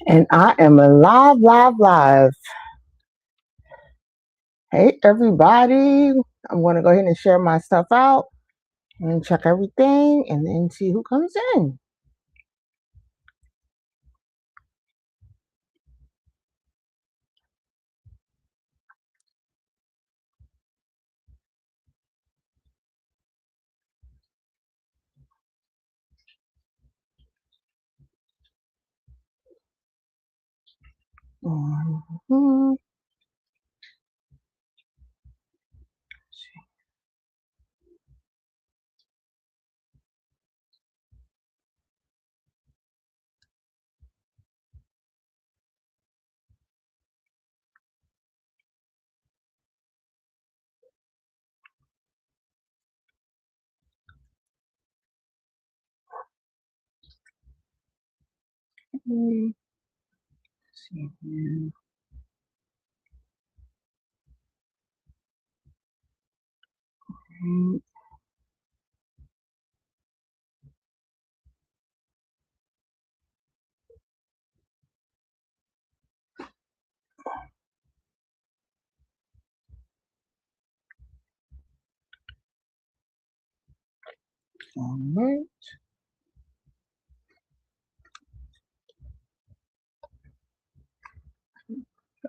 And I am live, live, live. Hey, everybody. I'm going to go ahead and share my stuff out and check everything and then see who comes in. Mhm. Let's see here. All right.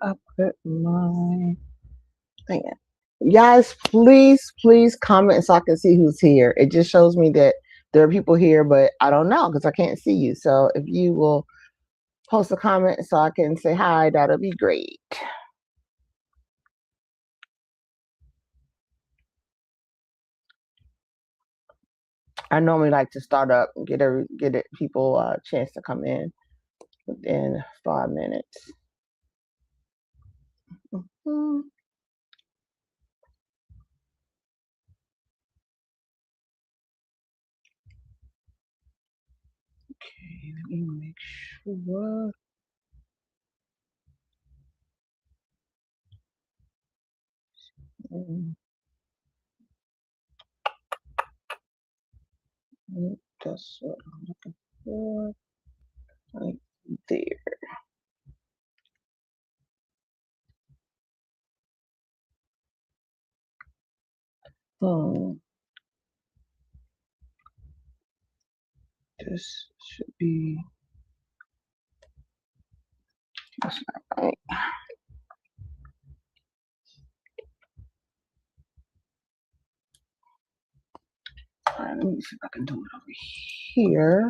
I put my thing in. Guys, please comment so I can see who's here. It just shows me that there are people here, but I don't know because I can't see you. So if you will post a comment so I can say hi, that'll be great. I normally like to start up and get it people a chance to come in within 5 minutes. Mm-hmm. Okay, let me make sure. That's what I'm looking for. Right there. Hmm. This should be. That's not right. All right, let me see if I can do it over here.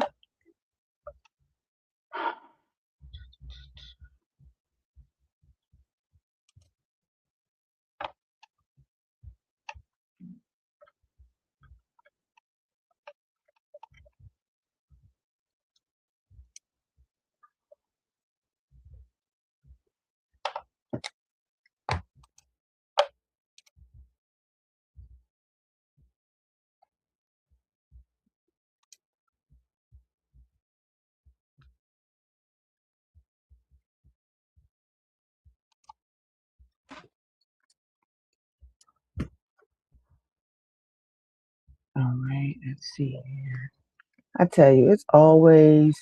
All right, let's see here. I tell you, it's always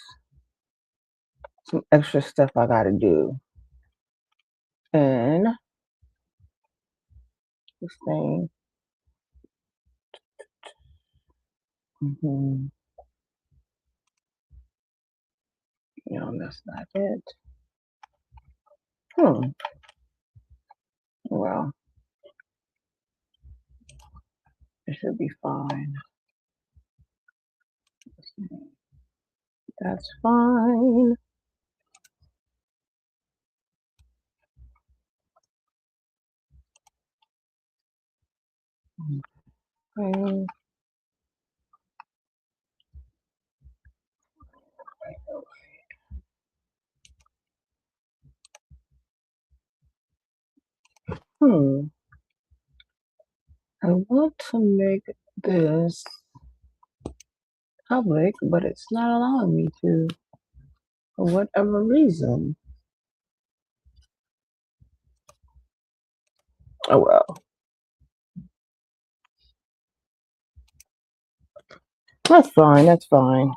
some extra stuff I gotta do. And this thing. Mm-hmm. No, that's not it. Hmm. Well, it should be fine. That's fine. Okay. Hmm. I want to make this public, but it's not allowing me to for whatever reason. Oh well. That's fine. That's fine.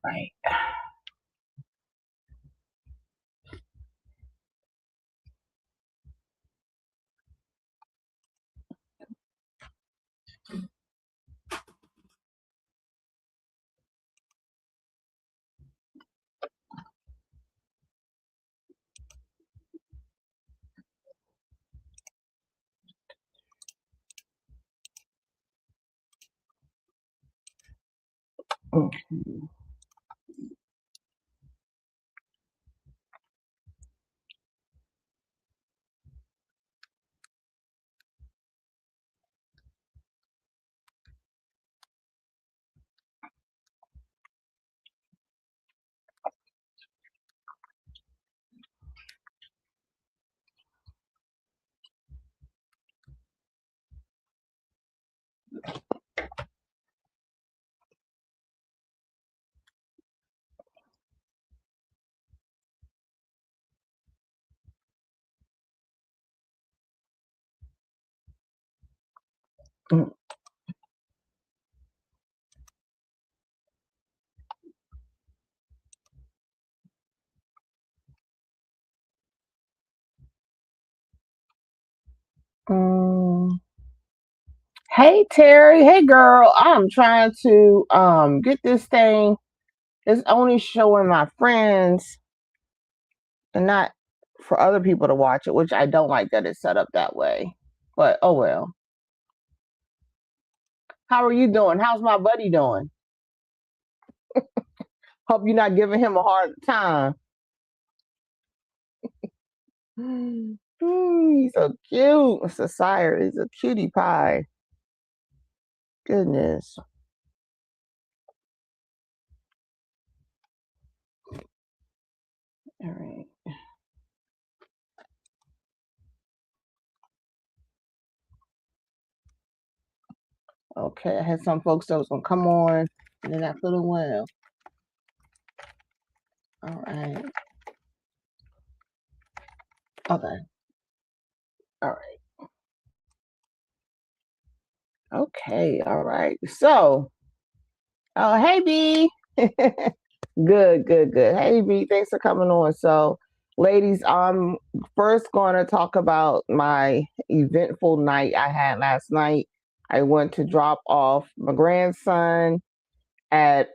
Right. Um, hey Terry, hey girl, I'm trying to get this thing. It's only showing my friends and not for other people to watch it, which I don't like that it's set up that way. But oh well. How are you doing? How's my buddy doing? Hope you're not giving him a hard time. He's so cute. It's a sire. He's a cutie pie. Goodness. All right. Okay. I had some folks that was gonna come on and they're not feeling well. All right. Okay. All right. Okay. All right. So, oh, hey, B. Good, good, good. Hey, B, thanks for coming on. So, ladies, I'm first going to talk about my eventful night I had last night. I went to drop off my grandson at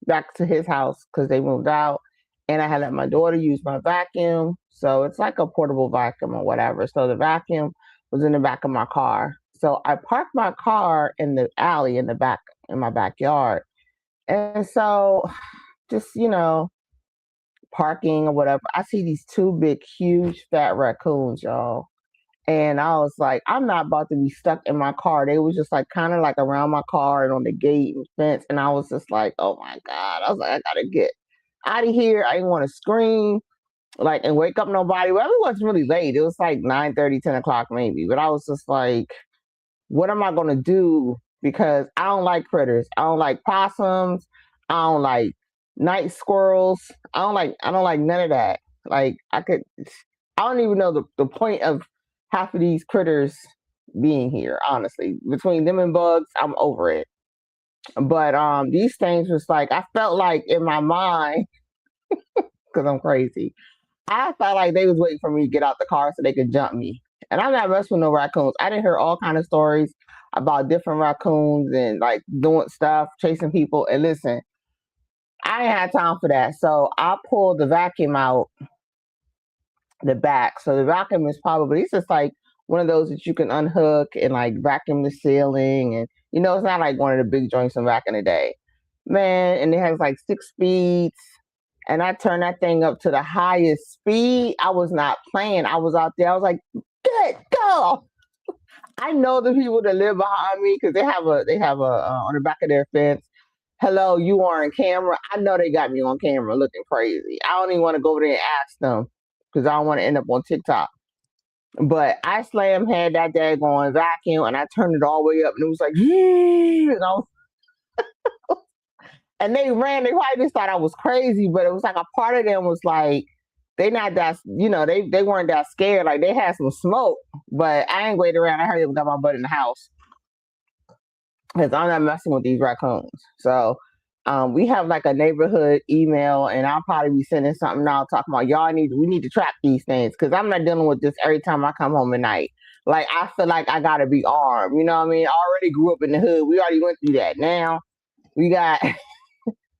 back to his house because they moved out, and I had let my daughter use my vacuum. So it's like a portable vacuum or whatever. So the vacuum was in the back of my car. So I parked my car in the alley in the back in my backyard, and so just parking or whatever, I see these two big, huge, fat raccoons, y'all. And I was like, I'm not about to be stuck in my car. They was just like kind of like around my car and on the gate and fence. And I was just like, oh my God. I was like, I gotta get out of here. I didn't want to scream like and wake up nobody. Well, it was really late. It was like 9:30, 10 o'clock maybe. But I was just like, what am I gonna do? Because I don't like critters. I don't like possums. I don't like night squirrels. I don't like none of that. Like I don't even know the point of half of these critters being here, honestly. Between them and bugs, I'm over it. But these things was like I felt like in my mind, because I'm crazy, I felt like they was waiting for me to get out the car so they could jump me. And I'm not messing with no raccoons. I didn't hear all kind of stories about different raccoons and like doing stuff, chasing people. And listen, I ain't had time for that. So I pulled the vacuum out the back. So the vacuum is probably it's just like one of those that you can unhook and like vacuum the ceiling. And it's not like one of the big joints from back in the day. Man, and it has like 6 speeds. And I turned that thing up to the highest speed. I was not playing. I was out there. I was like, "Good go!" I know the people that live behind me because they have a on the back of their fence. Hello, you are on camera. I know they got me on camera looking crazy. I don't even want to go over there and ask them because I don't want to end up on TikTok. But I slam had that daggone vacuum and I turned it all the way up and it was like, yeah, and they ran. They probably just thought I was crazy, but it was like a part of them was like, they not that, they weren't that scared. Like they had some smoke, but I ain't waiting around. I hurried up and got my butt in the house because I'm not messing with these raccoons. So We have like a neighborhood email, and I'll probably be sending something out talking about we need to track these things because I'm not dealing with this every time I come home at night. Like I feel like I gotta be armed. You know what I mean? I already grew up in the hood. We already went through that. Now we got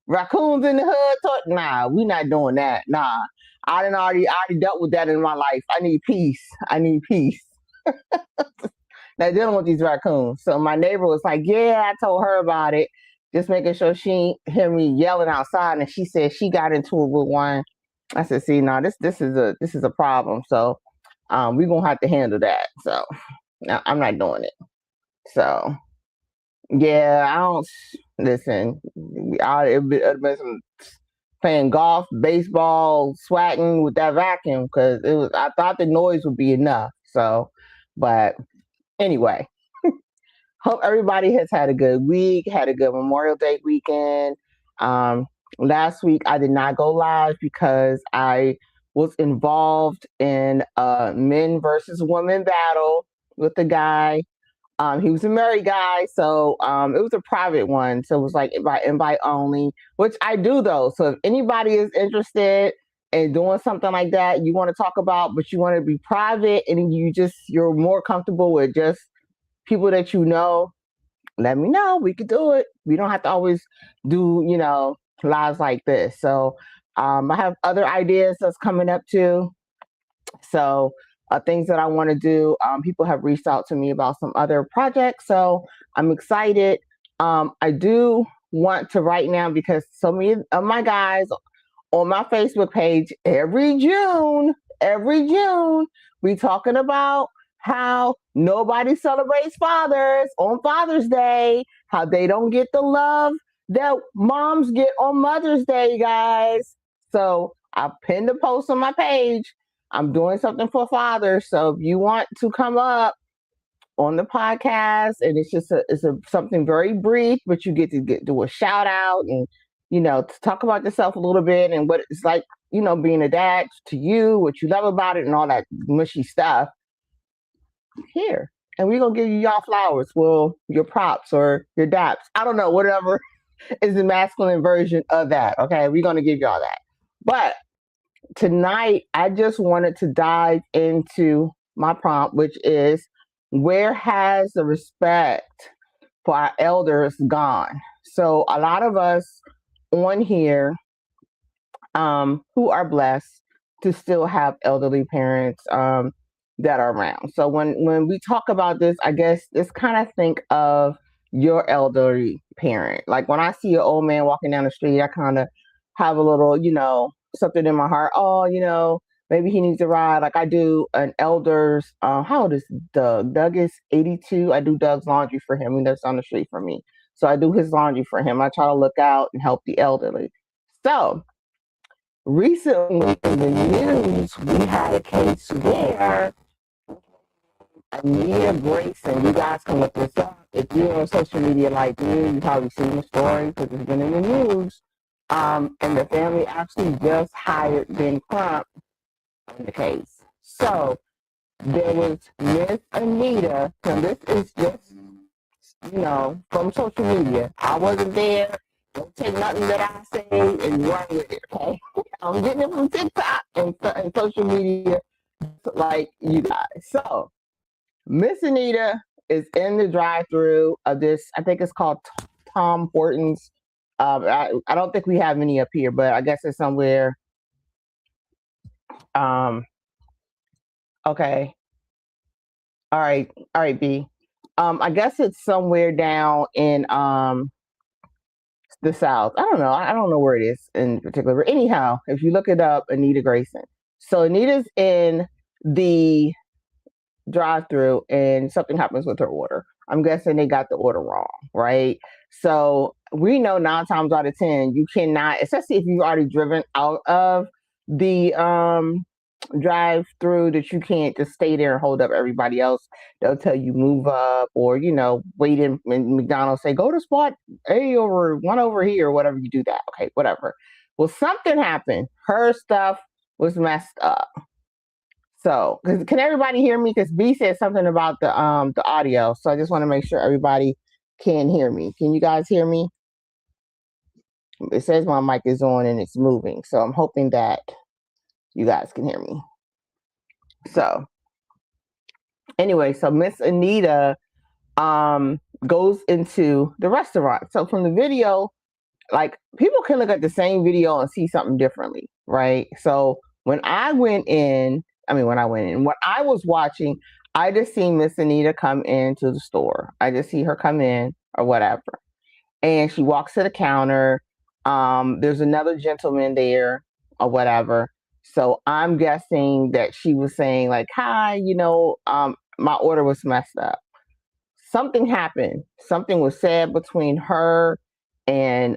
raccoons in the hood. Nah, we not doing that. Nah, I already dealt with that in my life. I need peace. I need peace. Not dealing with these raccoons. So my neighbor was like, "Yeah, I told her about it, just making sure she ain't hear me yelling outside." And she said she got into it with one. I said, "See, now this is a problem. So, we're gonna have to handle that." So, no, I'm not doing it. So, yeah, I don't listen. It'd been some playing golf, baseball, swatting with that vacuum because it was. I thought the noise would be enough. So, but anyway, hope everybody has had a good week, had a good Memorial Day weekend. Um, Last week I did not go live because I was involved in a men versus women battle with a guy. He was a married guy, so it was a private one. So it was like by invite only, which I do though. So if anybody is interested in doing something like that, you want to talk about, but you want to be private and you're more comfortable with just people that you know, let me know. We could do it. We don't have to always do, lives like this. So I have other ideas that's coming up too. So things that I want to do. People have reached out to me about some other projects. So I'm excited. I do want to right now because so many of my guys on my Facebook page every June, we talking about how nobody celebrates fathers on Father's Day, how they don't get the love that moms get on Mother's Day, guys. So I pinned a post on my page. I'm doing something for fathers. So if you want to come up on the podcast, and it's something very brief, but you get to do a shout out and to talk about yourself a little bit and what it's like, being a dad to you, what you love about it, and all that mushy stuff. Here, and we're gonna give you y'all flowers, well, your props or your daps. I don't know, whatever is the masculine version of that. Okay, we're gonna give y'all that. But tonight, I just wanted to dive into my prompt, which is where has the respect for our elders gone? So a lot of us on here who are blessed to still have elderly parents that are around. So when we talk about this, I guess it's kind of think of your elderly parent. Like when I see an old man walking down the street, I kind of have a little, something in my heart. Oh, maybe he needs a ride. Like I do an elder's. How old is Doug? Doug is 82. I do Doug's laundry for him. He lives on the street from me, so I do his laundry for him. I try to look out and help the elderly. So recently in the news, we had a case where Anita Grayson, you guys can look this up. If you're on social media like me, you've probably seen the story because it's been in the news. And the family actually just hired Ben Crump on the case. So there was Miss Anita, and this is just, from social media. I wasn't there. Don't take nothing that I say and run with it, okay? I'm getting it from TikTok and social media like you guys. So Miss Anita is in the drive-through of this. I think it's called Tom Hortons. I don't think we have many up here, but I guess it's somewhere. Okay. All right, B. I guess it's somewhere down in the South. I don't know. I don't know where it is in particular. But anyhow, if you look it up, Anita Grayson. So Anita's in the drive-through and something happens with her order. I'm guessing they got the order wrong, right? So we know 9 times out of 10 you cannot, especially if you've already driven out of the drive-through, that you can't just stay there and hold up everybody else. They'll tell you move up, or wait in McDonald's, say go to spot A over one over here, or whatever. You do that, okay, whatever. Well, something happened. Her stuff was messed up. So, can everybody hear me? Because B said something about the audio. So I just want to make sure everybody can hear me. Can you guys hear me? it says my mic is on and it's moving. So I'm hoping that you guys can hear me. So anyway, so Miss Anita goes into the restaurant. So from the video, like people can look at the same video and see something differently, right? So when I was watching, I just seen Miss Anita come into the store. I just see her come in or whatever. And she walks to the counter. There's another gentleman there or whatever. So I'm guessing that she was saying like, hi, my order was messed up. Something happened. Something was said between her and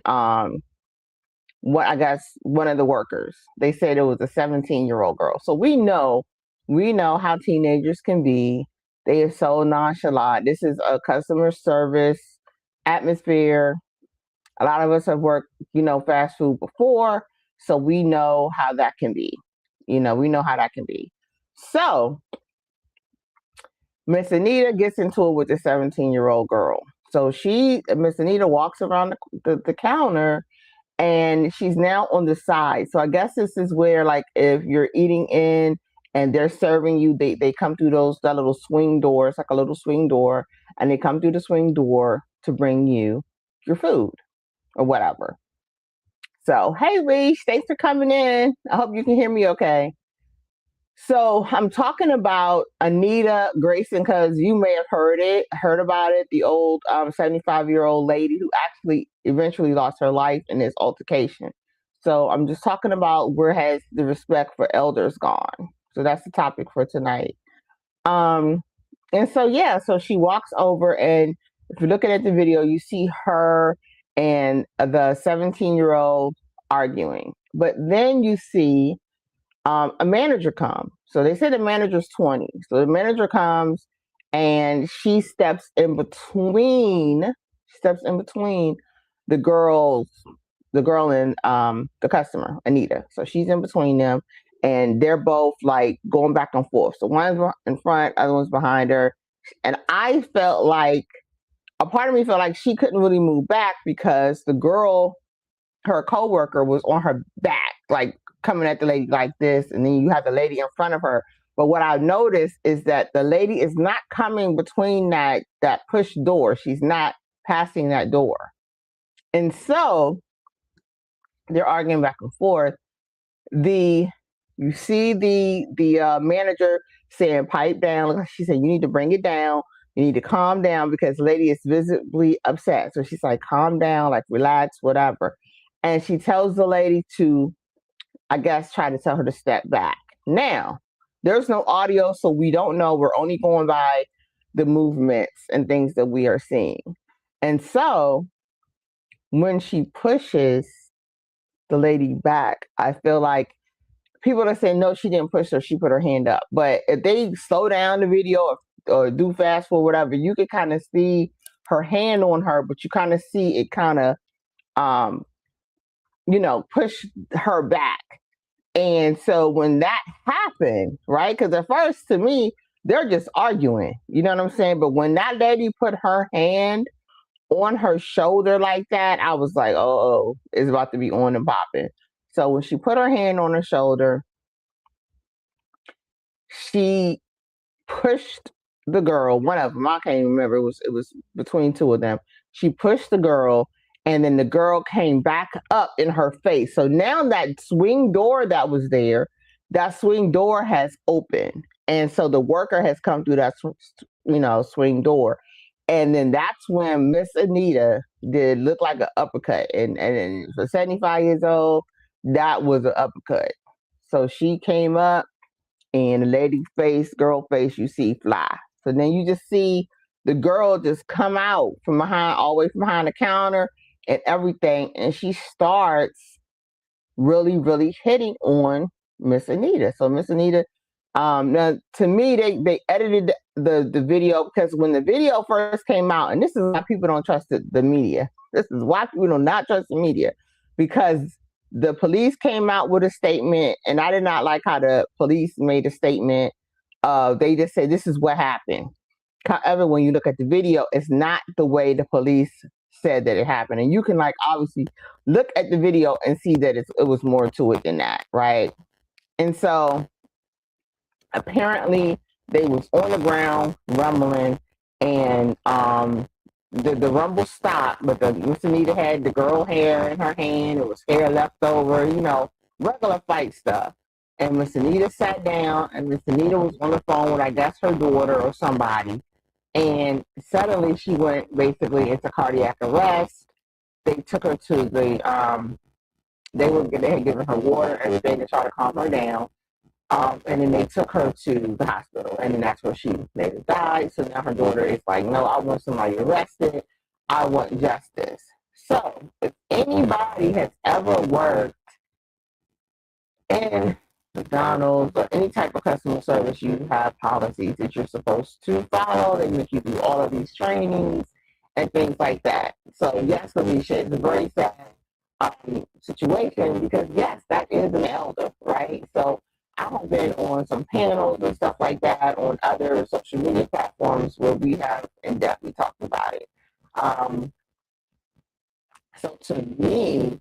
what I guess one of the workers. They said it was a 17-year-old girl. So we know how teenagers can be. They are so nonchalant. This is a customer service atmosphere. A lot of us have worked, fast food before, so we know how that can be. We know how that can be. So Miss Anita gets into it with the 17-year-old girl. So Miss Anita walks around the counter, and she's now on the side. So I guess this is where, like, if you're eating in and they're serving you, they come through that little swing door. It's like a little swing door, and they come through the swing door to bring you your food or whatever. So, hey, Reese, thanks for coming in. I hope you can hear me okay. So I'm talking about Anita Grayson because you may have heard about it, the old 75-year-old lady who actually eventually lost her life in this altercation. So I'm just talking about where has the respect for elders gone. So that's the topic for tonight. And so she walks over, and if you're looking at the video, you see her and the 17-year-old arguing. But then you see a manager come. So they say the manager's 20. So the manager comes and she steps in between the girl and the customer, Anita. So she's in between them, and they're both like going back and forth. So one's in front, other one's behind her. And I felt like a part of me felt like she couldn't really move back because the girl, her coworker, was on her back, like coming at the lady like this, and then you have the lady in front of her. But what I noticed is that the lady is not coming between that push door. She's not passing that door. And so they're arguing back and forth. You see the manager saying, pipe down. She said, you need to bring it down. You need to calm down because the lady is visibly upset. So she's like, calm down, like relax, whatever. And she tells the lady to, I guess, try to tell her to step back. Now, there's no audio, so we don't know. We're only going by the movements and things that we are seeing. And so when she pushes the lady back, I feel like people are saying, no, she didn't push her. She put her hand up. But if they slow down the video or do fast forward, whatever, you can kind of see her hand on her, but you kind of see it kind of, push her back. And so when that happened, right? Because at first, to me, they're just arguing. You know what I'm saying? But when that lady put her hand on her shoulder like that, I was like, oh, it's about to be on and popping. So when she put her hand on her shoulder, she pushed the girl, one of them, I can't even remember, it was between two of them. She pushed the girl, and then the girl came back up in her face. So now that swing door that was there, that swing door has opened. And so the worker has come through that, swing door. And then that's when Miss Anita did look like an uppercut. And for 75 years old, that was an uppercut. So she came up, and the lady's face, girl face, you see fly. So then you just see the girl just come out from behind, all the way from behind the counter and everything. And she starts really, really hitting on Miss Anita. So Miss Anita, now to me, they edited the video, because when the video first came out, and this is why people don't trust the media. This is why people do not trust the media, because the police came out with a statement, and I did not like how the police made a statement. They just said, this is what happened. However, when you look at the video, it's not the way the police said that it happened. And you can like obviously look at the video and see that it was more to it than that, right? And so apparently they was on the ground rumbling, and the rumble stopped, but the Miss Anita had the girl hair in her hand. It was hair left over, regular fight stuff. And Miss Anita sat down, and Miss Anita was on the phone with, I guess, her daughter or somebody. And suddenly she went basically into cardiac arrest. They took her to they had given her water, everything to try to calm her down. And then they took her to the hospital, and then that's where she later died. So now her daughter is like, no, I want somebody arrested. I want justice. So if anybody has ever worked in McDonald's or any type of customer service, you have policies that you're supposed to follow. They make you do all of these trainings and things like that. So yes, Felicia, it's a very sad situation because yes, that is an elder, right? So I have been on some panels and stuff like that on other social media platforms where we have in-depthly talked about it. So to me,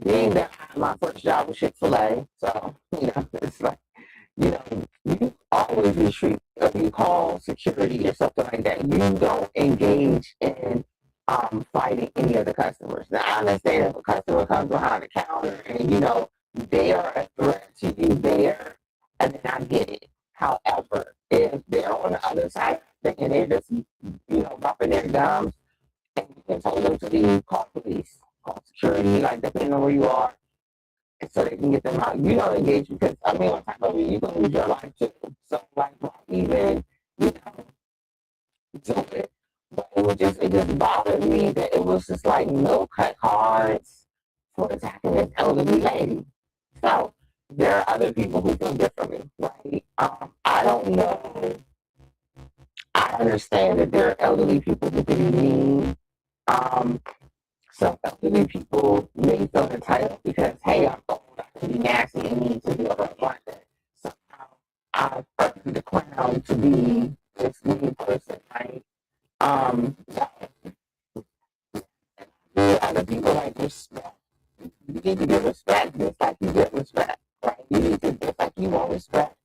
being that my first job was Chick-fil-A, so, it's like, you always retreat, if you call security or something like that, you don't engage in fighting any of the customers. Now, I understand if a customer comes behind the counter and, they are a threat to you there, and then I get it. However, if they're on the other side and they're just, bumping their gums, and you can tell them to leave, call police, call security, like depending on where you are, so they can get them out. You don't engage because, on top of it, you can lose your life too. So, like, even, do it. But it just bothered me that it was just like no cut cards for attacking this elderly lady. So there are other people who feel differently, right? I don't know. I understand that there are elderly people who can be mean. Some elderly people may feel entitled because, hey, I'm old, I can be nasty and mean to the other like that. Somehow I've earned the crown to be this mean person, right? Other people like respect. You need to give respect just like you get respect, right? You need to, just like you want respect,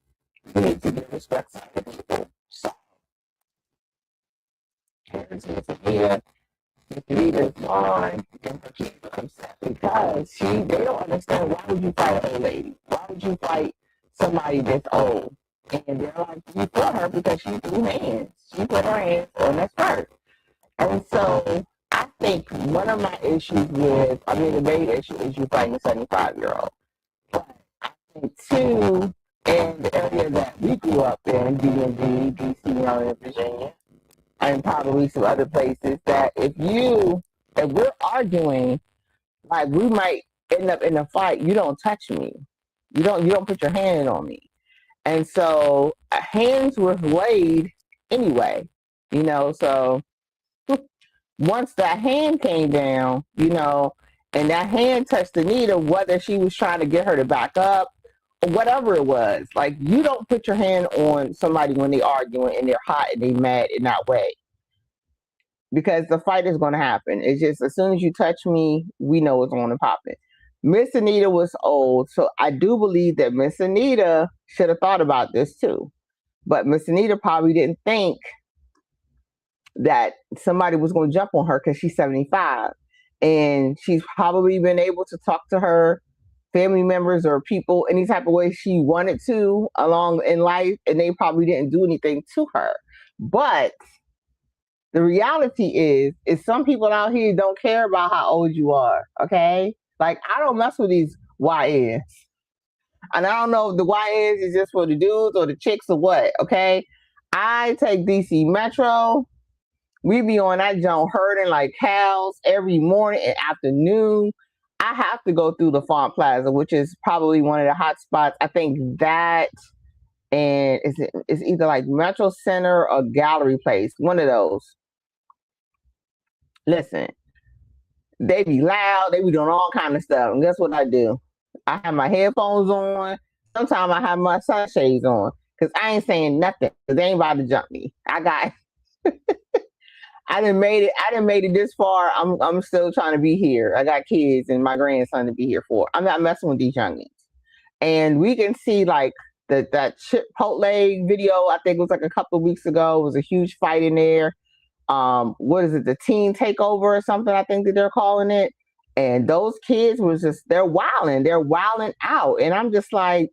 you need to give respect to other people. So, parents in Anita is gone, and her kids are upset because they don't understand, why would you fight an old lady? Why would you fight somebody that's old? And they're like, you fought her because she threw hands. She put her hands on the skirt. And so I think one of my issues the main issue is you fighting a 75-year-old. But I think two, in the area that we grew up in, DMV, DC, Maryland, Virginia, and probably some other places, that if we're arguing, like we might end up in a fight, you don't touch me. You don't put your hand on me. And so hands were laid anyway, so once that hand came down, and that hand touched Anita, whether she was trying to get her to back up or whatever it was, like, you don't put your hand on somebody when they're arguing and they're hot and they're mad in that way. Because the fight is going to happen. It's just, as soon as you touch me, we know it's going to pop it. Miss Anita was old, so I do believe that Miss Anita should have thought about this too. But Miss Anita probably didn't think that somebody was going to jump on her because she's 75. And she's probably been able to talk to her family members or people any type of way she wanted to along in life, and they probably didn't do anything to her. But the reality is some people out here don't care about how old you are, okay? Like, I don't mess with these YNs. And I don't know if the YNs is just for the dudes or the chicks or what, okay? I take DC Metro. We be on that junk herding like cows every morning and afternoon. I have to go through the Font Plaza, which is probably one of the hot spots. I think that, and it's either like Metro Center or Gallery Place, one of those. Listen, they be loud, they be doing all kind of stuff. And guess what I do? I have my headphones on. Sometimes I have my sunshades on because I ain't saying nothing because they ain't about to jump me. I I didn't made it this far. I'm still trying to be here. I got kids and my grandson to be here for. I'm not messing with these youngins. And we can see like that Chipotle video. I think it was like a couple of weeks ago. It was a huge fight in there. What is it? The teen takeover or something? I think that they're calling it. And those kids was just they're wilding out, and I'm just like,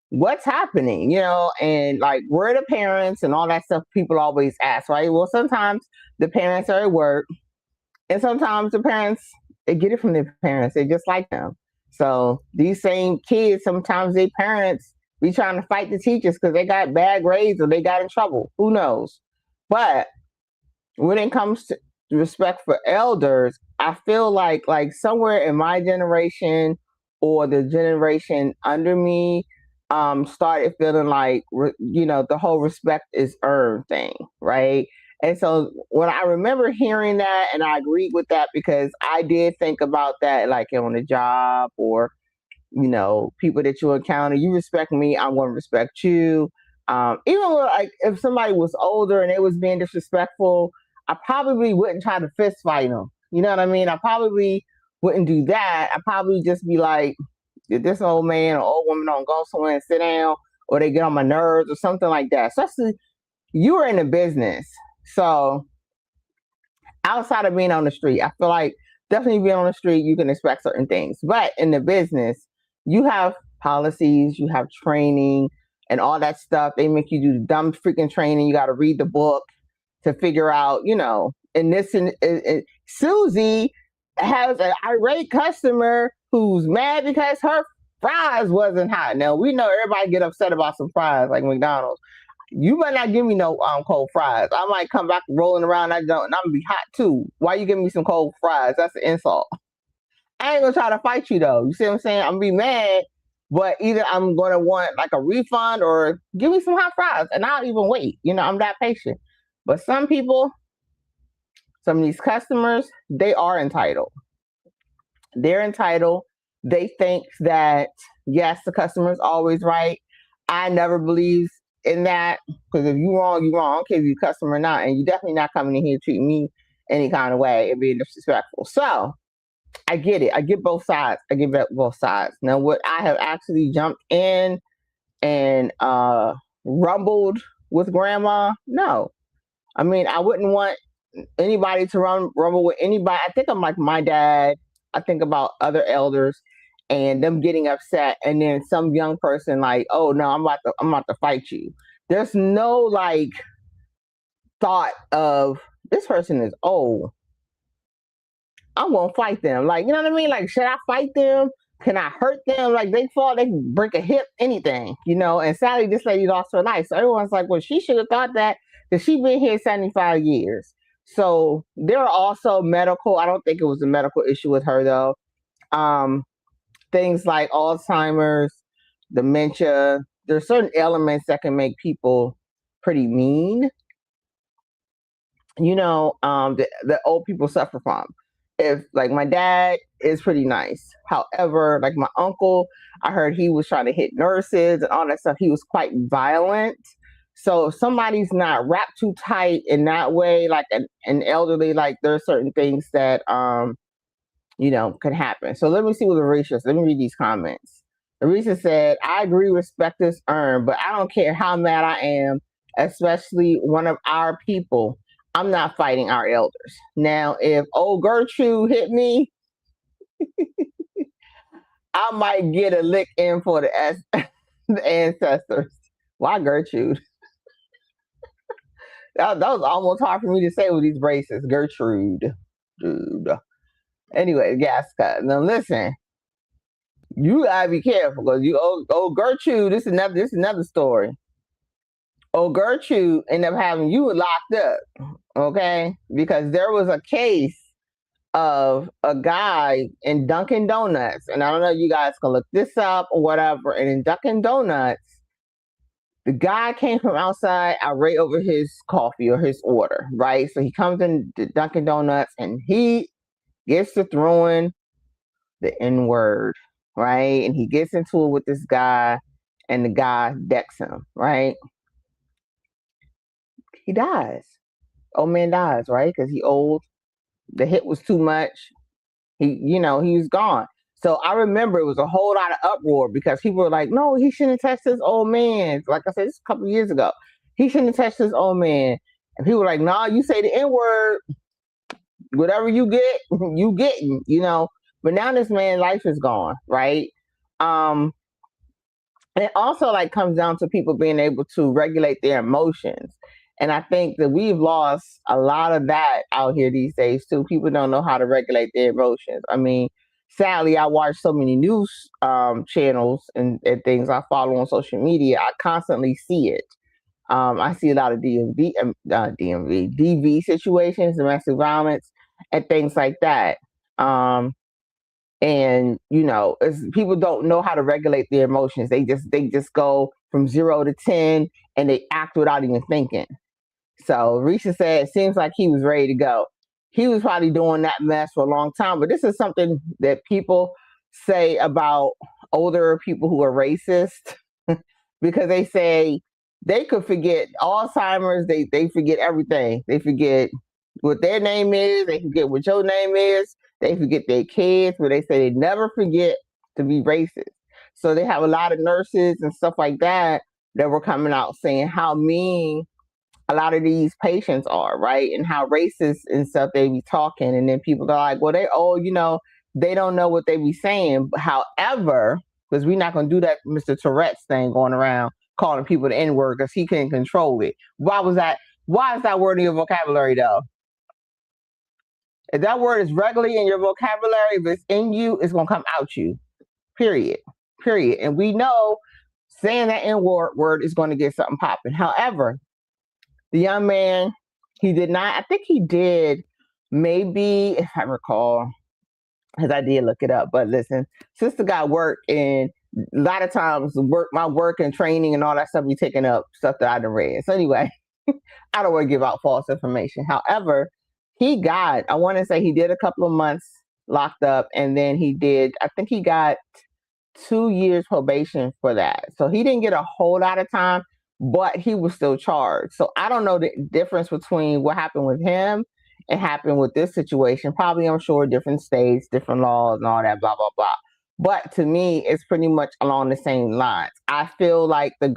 what's happening, and like where are the parents and all that stuff people always ask, right? Well, sometimes the parents are at work and sometimes the parents they get it from their parents. They just like them. So these same kids, sometimes their parents be trying to fight the teachers because they got bad grades or they got in trouble. Who knows? But when it comes to respect for elders, I feel like somewhere in my generation or the generation under me started feeling like the whole respect is earned thing, right? And so when I remember hearing that, and I agreed with that because I did think about that, like on a job or people that you encounter. You respect me, I'm going to respect you. Even like if somebody was older and they was being disrespectful, I probably wouldn't try to fist fight them. You know what I mean? I probably wouldn't do that. I probably just be like, if this old man or old woman don't go somewhere and sit down, or they get on my nerves or something like that. Especially you are in a business, so outside of being on the street, I feel like definitely being on the street, you can expect certain things. But in the business, you have policies, you have training, and all that stuff. They make you do dumb freaking training. You got to read the book to figure out, and Susie has an irate customer who's mad because her fries wasn't hot. Now we know everybody get upset about some fries like McDonald's. You might not give me no cold fries. I might come back rolling around that joint and I'm gonna be hot too. Why you giving me some cold fries? That's an insult. I ain't gonna try to fight you though. You see what I'm saying? I'm gonna be mad, but either I'm gonna want like a refund or give me some hot fries and I'll even wait. I'm that patient. But some people, some of these customers, they are entitled. They're entitled. They think that yes, the customer's always right. I never believed in that, because if you wrong, you wrong. I don't care if you customer or not, and you definitely not coming in here treating me any kind of way and being disrespectful. So I get it. I get both sides. I get both sides. Now, would I have actually jumped in and rumbled with grandma? No. I mean, I wouldn't want anybody to rumble with anybody. I think I'm like my dad. I think about other elders and them getting upset, and then some young person like, oh no, I'm about to fight you. There's no like thought of this person is old, I'm gonna fight them. Like, you know what I mean? Like, should I fight them? Can I hurt them? Like, they fall, they can break a hip, anything, And sadly, this lady lost her life. So everyone's like, well, she should have thought that because she been here 75 years. So there are also medical. I don't think it was a medical issue with her though. Things like Alzheimer's, dementia. There's certain elements that can make people pretty mean. The old people suffer from. If like my dad is pretty nice. However, like my uncle, I heard he was trying to hit nurses and all that stuff. He was quite violent. So if somebody's not wrapped too tight in that way, like an elderly, like there are certain things that can happen. So let me see what Arisha says. Let me read these comments. Arisha said, I agree respect is earned, but I don't care how mad I am, especially one of our people. I'm not fighting our elders. Now, if old Gertrude hit me, I might get a lick in for the ancestors. Why Gertrude? that was almost hard for me to say with these braces. Gertrude. Dude. Anyway, Gasca. Now listen, you gotta be careful because you old Gertrude. This is another story. Old Gertrude ended up having you locked up, okay? Because there was a case of a guy in Dunkin' Donuts, and I don't know if you guys can look this up or whatever. And in Dunkin' Donuts, the guy came from outside, irate over his coffee or his order, right? So he comes in to Dunkin' Donuts and he gets to throwing the N-word, right? And he gets into it with this guy, and the guy decks him, right? He dies. Old man dies, right? Because he old. The hit was too much. He was gone. So I remember it was a whole lot of uproar because people were like, no, he shouldn't have touched this old man. Like I said, this a couple of years ago. He shouldn't have touched this old man. And people were like, nah, you say the N-word, whatever you get, you getting. But now this man's life is gone, right? Um, and it also like comes down to people being able to regulate their emotions. And I think that we've lost a lot of that out here these days too. People don't know how to regulate their emotions. I mean, sadly, I watch so many news channels and things I follow on social media. I constantly see it. I see a lot of DV situations, domestic violence, and things like that. And people don't know how to regulate their emotions. They just go from 0 to 10 and they act without even thinking. So Risha said, it seems like he was ready to go. He was probably doing that mess for a long time, but this is something that people say about older people who are racist because they say they could forget Alzheimer's. They forget everything. They forget what their name is. They forget what your name is. They forget their kids, but they say they never forget to be racist. So they have a lot of nurses and stuff like that were coming out saying how mean a lot of these patients are, right? And how racist and stuff they be talking. And then people are like, well, they don't know what they be saying. However, because we're not going to do that Mr. Tourette's thing going around calling people the N-word because he couldn't control it. Why is that word in your vocabulary though? If that word is regularly in your vocabulary, if it's in you, it's going to come out you. Period. And we know saying that N-word is going to get something popping. However, the young man, he did not, I think he did, maybe, if I recall, because I did look it up, but listen, sister got work, and a lot of times my work and training and all that stuff be taking up stuff that I done read. So anyway, I don't want to give out false information. However, I want to say he did a couple of months locked up, and then I think he got 2 years probation for that. So he didn't get a whole lot of time, but he was still charged. So I don't know the difference between what happened with him and happened with this situation. Probably, I'm sure, different states, different laws, and all that, blah, blah, blah. But to me, it's pretty much along the same lines. I feel like the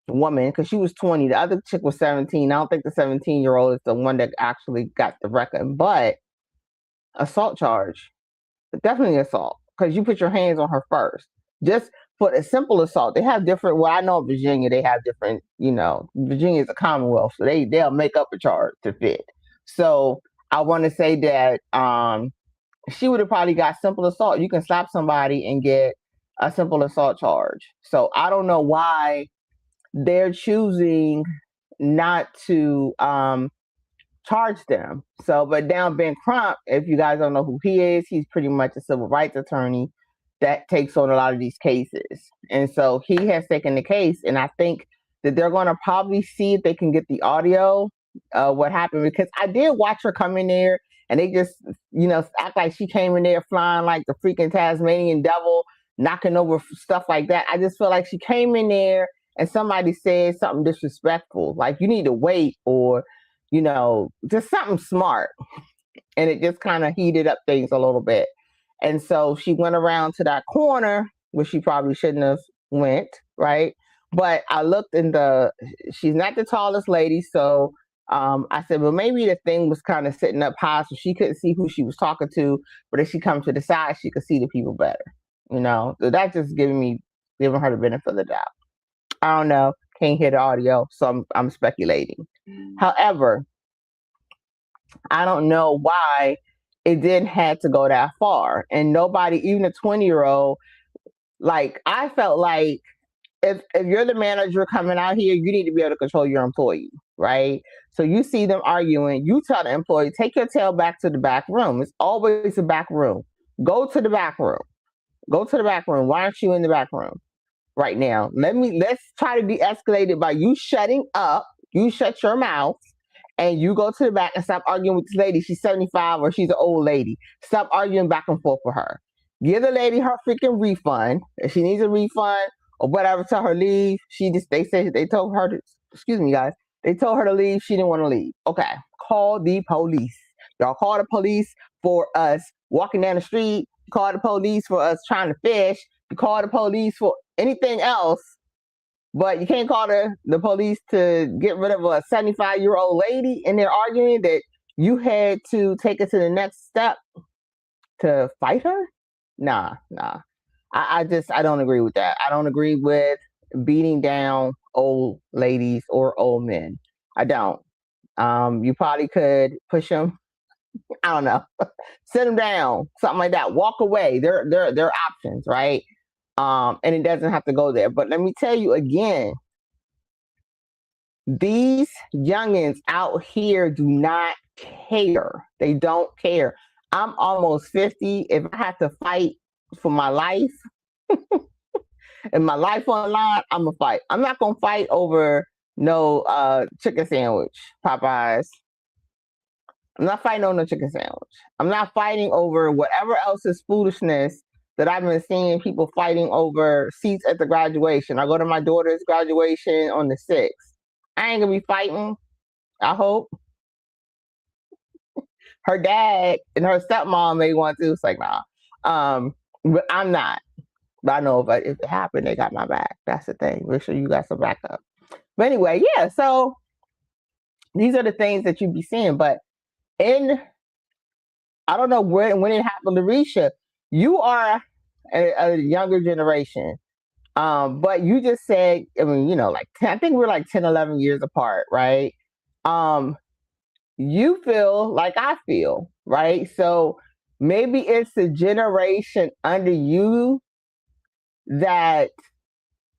woman, because she was 20, the other chick was 17. I don't think the 17-year-old is the one that actually got the record, but assault charge, definitely assault, because you put your hands on her first. Just for a simple assault, they have different. Well, I know Virginia, they have different. Virginia is a Commonwealth, so they'll make up a charge to fit. So I want to say that she would have probably got simple assault. You can slap somebody and get a simple assault charge. So I don't know why they're choosing not to charge them. So, but down Ben Crump, if you guys don't know who he is, he's pretty much a civil rights attorney that takes on a lot of these cases. And so he has taken the case, and I think that they're going to probably see if they can get the audio, what happened, because I did watch her come in there and they just, act like she came in there flying like the freaking Tasmanian devil, knocking over stuff like that. I just feel like she came in there and somebody said something disrespectful, like you need to wait, or just something smart. And it just kind of heated up things a little bit. And so she went around to that corner, which she probably shouldn't have went, right? But I looked she's not the tallest lady. So I said, well, maybe the thing was kind of sitting up high so she couldn't see who she was talking to. But if she comes to the side, she could see the people better, So that's just giving her the benefit of the doubt. I don't know. Can't hear the audio, so I'm speculating. However, I don't know why it didn't have to go that far. And nobody, even a 20-year-old, like I felt like if you're the manager coming out here, you need to be able to control your employee, right? So you see them arguing, you tell the employee, take your tail back to the back room. It's always the back room. Go to the back room. Go to the back room. Why aren't you in the back room right now? Let's try to de-escalate it by you shutting up. You shut your mouth and you go to the back and stop arguing with this lady. She's 75 or she's an old lady. Stop arguing back and forth with her. Give the lady her freaking refund. If she needs a refund or whatever, tell her leave. They told her to, excuse me guys, They told her to leave. She didn't want to leave. Okay, call the police. Y'all call the police for us walking down the street. Call the police for us trying to fish. You call the police for anything else, but you can't call the police to get rid of a 75-year-old lady. And they're arguing that you had to take it to the next step to fight her. Nah. I don't agree with that. I don't agree with beating down old ladies or old men. I don't. You probably could push them. I don't know. Sit them down, something like that. Walk away. There are options, right? And it doesn't have to go there. But let me tell you again, these youngins out here do not care. They don't care. I'm almost 50. If I have to fight for my life and my life on the line, I'm gonna fight. I'm not gonna fight over no chicken sandwich, Popeyes. I'm not fighting over no chicken sandwich. I'm not fighting over whatever else is foolishness that I've been seeing people fighting over seats at the graduation. I go to my daughter's graduation on the 6th. I ain't gonna be fighting. I hope. Her dad and her stepmom may want to. It's like, nah. But I'm not. But I know if it happened, they got my back. That's the thing. Make sure you got some backup. But anyway, yeah. So these are the things that you be seeing. But I don't know when it happened, Larisha. You are a younger generation. But you just said, I mean, like 10, I think we're like 10, 11 years apart, right? You feel like I feel, right? So maybe it's the generation under you that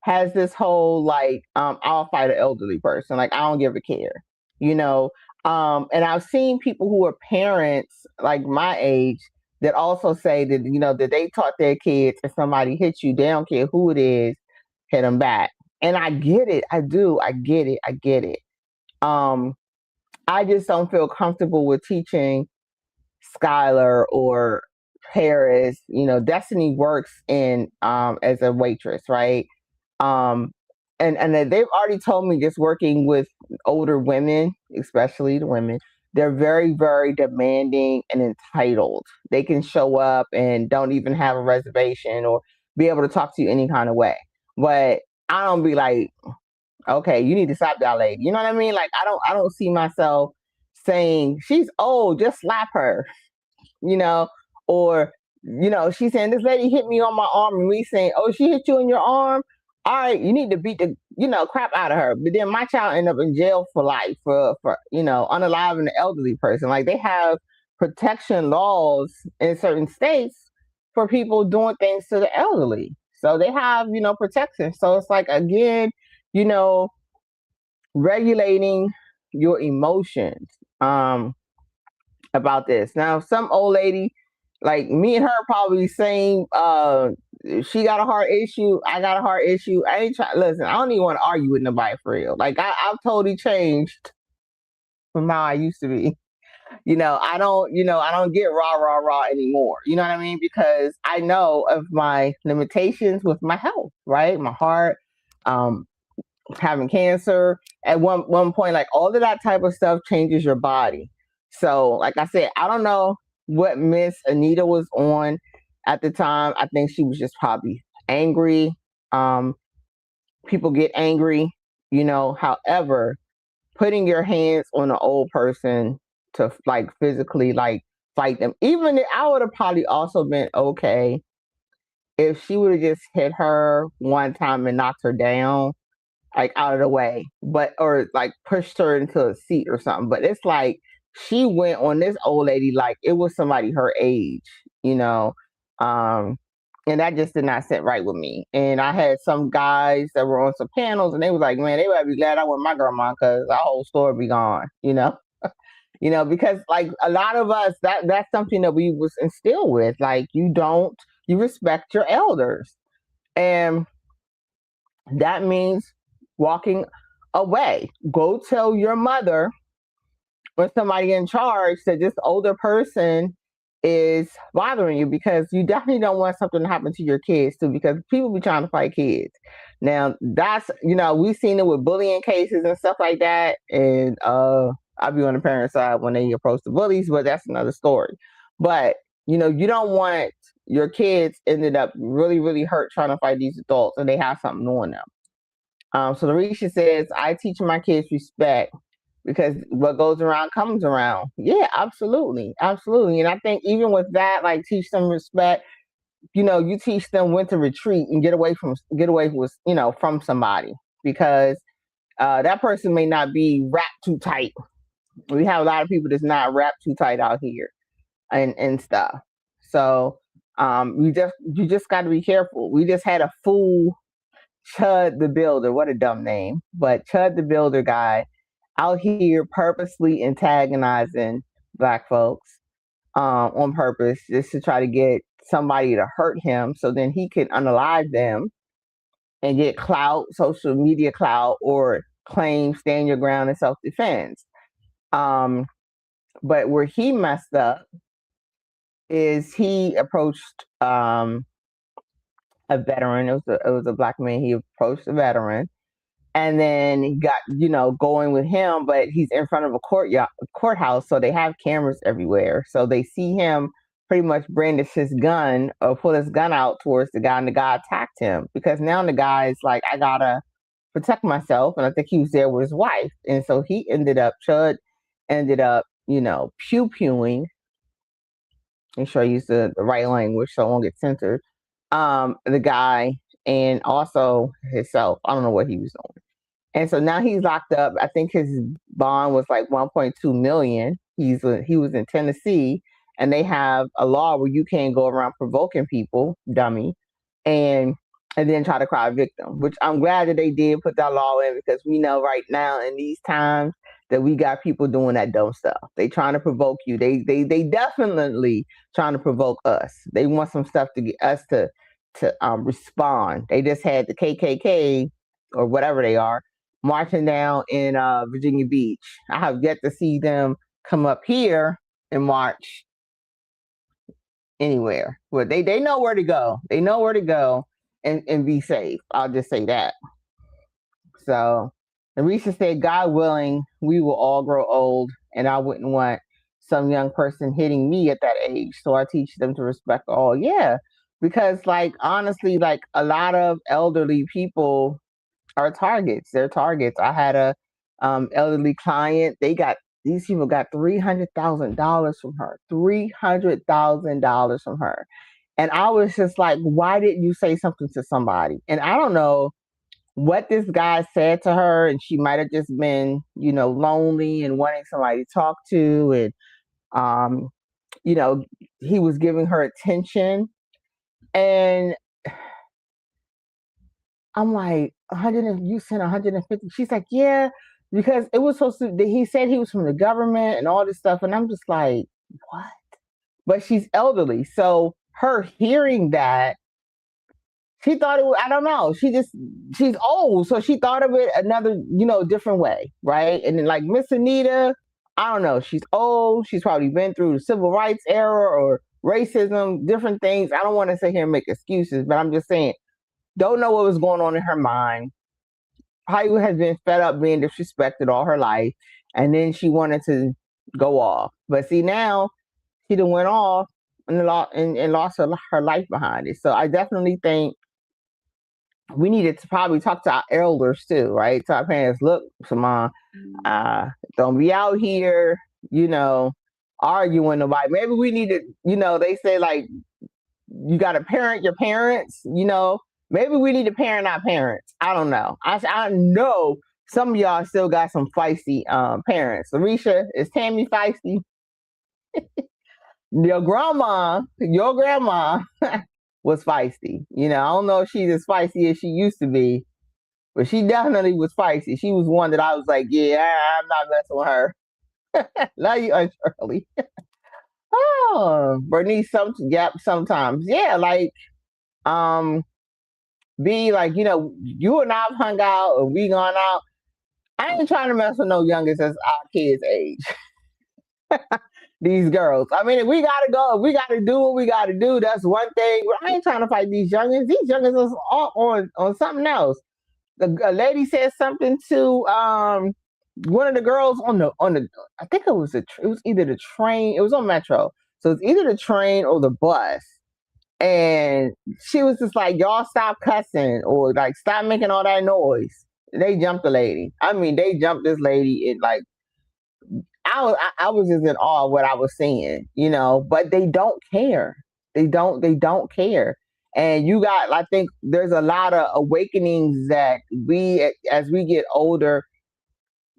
has this whole like, I'll fight an elderly person. Like, I don't give a care, and I've seen people who are parents like my age that also say that, that they taught their kids if somebody hits you, they don't care who it is, hit them back. And I get it. I do. I get it. I just don't feel comfortable with teaching Skylar or Paris. Destiny works in as a waitress, right? And they've already told me just working with older women, especially the women, they're very, very demanding and entitled. They can show up and don't even have a reservation or be able to talk to you any kind of way. But I don't be like, okay, you need to stop that lady. You know what I mean? Like, I don't see myself saying she's old, just slap her, or, she's saying this lady hit me on my arm and we saying, oh, she hit you in your arm. All right, you need to beat the, crap out of her. But then my child ended up in jail for life for unaliving an elderly person. Like, they have protection laws in certain states for people doing things to the elderly. So they have, protection. So it's like, again, regulating your emotions about this. Now, some old lady, like me and her probably same, she got a heart issue, I got a heart issue. I ain't listen, I don't even want to argue with nobody for real. Like, I've totally changed from how I used to be. I don't get rah anymore. You know what I mean? Because I know of my limitations with my health, right? My heart, having cancer at one point, like all of that type of stuff changes your body. So, like I said, I don't know what Miss Anita was on at the time. I think she was just probably angry. People get angry, However, putting your hands on an old person to like physically like fight them, even if I would have probably also been okay if she would have just hit her one time and knocked her down, like out of the way, or like pushed her into a seat or something. But it's like she went on this old lady like it was somebody her age, and that just did not sit right with me. And I had some guys that were on some panels, and they was like, "Man, they better be glad I went my grandma because our whole store be gone," because like a lot of us, that's something that we was instilled with. Like, you respect your elders, and that means walking away. Go tell your mother or somebody in charge that this older person is bothering you, because you definitely don't want something to happen to your kids too, because people be trying to fight kids. Now that's, we've seen it with bullying cases and stuff like that. And I'll be on the parent side when they approach the bullies, but that's another story. But you don't want your kids ended up really, really hurt trying to fight these adults and they have something on them. So Larisha says, I teach my kids respect because what goes around comes around. Yeah, absolutely. Absolutely. And I think even with that, like, teach them respect, you teach them when to retreat and get away with, from somebody, because that person may not be wrapped too tight. We have a lot of people that's not wrapped too tight out here and stuff. So you just got to be careful. We just had a fool, Chud the Builder, what a dumb name, but Chud the Builder guy out here purposely antagonizing Black folks on purpose, just to try to get somebody to hurt him so then he can unalive them and get clout, social media clout, or claim stand your ground in self-defense. But where he messed up is he approached a veteran. It was a Black man. He approached a veteran, and then he got going with him, but he's in front of a courthouse, so they have cameras everywhere, so they see him pretty much brandish his gun or pull his gun out towards the guy, and the guy attacked him, because now the guy is like, I gotta protect myself, and I think he was there with his wife, and so Chud ended up pew pewing. Make sure I use the right language so I won't get censored. The guy, and also himself. I don't know what he was doing. And so now he's locked up. I think his bond was like 1.2 million. He was in Tennessee, and they have a law where you can't go around provoking people, dummy, and then try to cry victim. Which I'm glad that they did put that law in, because we know right now in these times that we got people doing that dumb stuff. They trying to provoke you. They definitely trying to provoke us. They want some stuff to get us to respond. They just had the KKK or whatever they are marching down in Virginia Beach. I have yet to see them come up here and march anywhere. But they know where to go. They know where to go and be safe. I'll just say that. So Arisha said, God willing, we will all grow old, and I wouldn't want some young person hitting me at that age. So I teach them to respect all. Yeah. Because, like, honestly, like, a lot of elderly people are targets. They're targets. I had a elderly client. These people got $300,000 from her. $300,000 from her. And I was just like, why didn't you say something to somebody? And I don't know what this guy said to her, and she might have just been, lonely and wanting somebody to talk to, and he was giving her attention. And I'm like, 100, you sent 150. She's like, yeah, because it was supposed to, he said he was from the government and all this stuff. And I'm just like, what? But she's elderly. So her hearing that, she thought it was, I don't know. She's old. So she thought of it another, different way. Right. And then, like, Miss Anita, I don't know. She's old. She's probably been through the civil rights era or racism, different things. I don't want to sit here and make excuses, but I'm just saying, don't know what was going on in her mind. Hollywood has been fed up being disrespected all her life, and then she wanted to go off. But see, now she done went off and lost her life behind it. So I definitely think we needed to probably talk to our elders too, right? To our parents, look, Simone, don't be out here, arguing nobody. Maybe we need to, they say, like, you got to parent your parents, Maybe we need to parent our parents. I don't know. I know some of y'all still got some feisty parents. Larisha, is Tammy feisty? Your grandma was feisty. I don't know if she's as feisty as she used to be, but she definitely was feisty. She was one that I was like, yeah, I'm not messing with her. Love you, Aunt Shirley. Oh, Bernice, sometimes. Yeah, like, be like, you and I've hung out or we gone out. I ain't trying to mess with no youngest as our kids' age. these girls. I mean, if we gotta go, if we gotta do what we gotta do, that's one thing. I ain't trying to fight these youngins. These youngins are all on something else. A lady said something to one of the girls on the I think it was it was either the train, it was on Metro. So it's either the train or the bus. And she was just like, y'all stop cussing or like stop making all that noise. They jumped the lady. I mean, they jumped this lady in like I was just in awe of what I was seeing, you know, but they don't care. They don't care. And you got, I think there's a lot of awakenings that we, as we get older,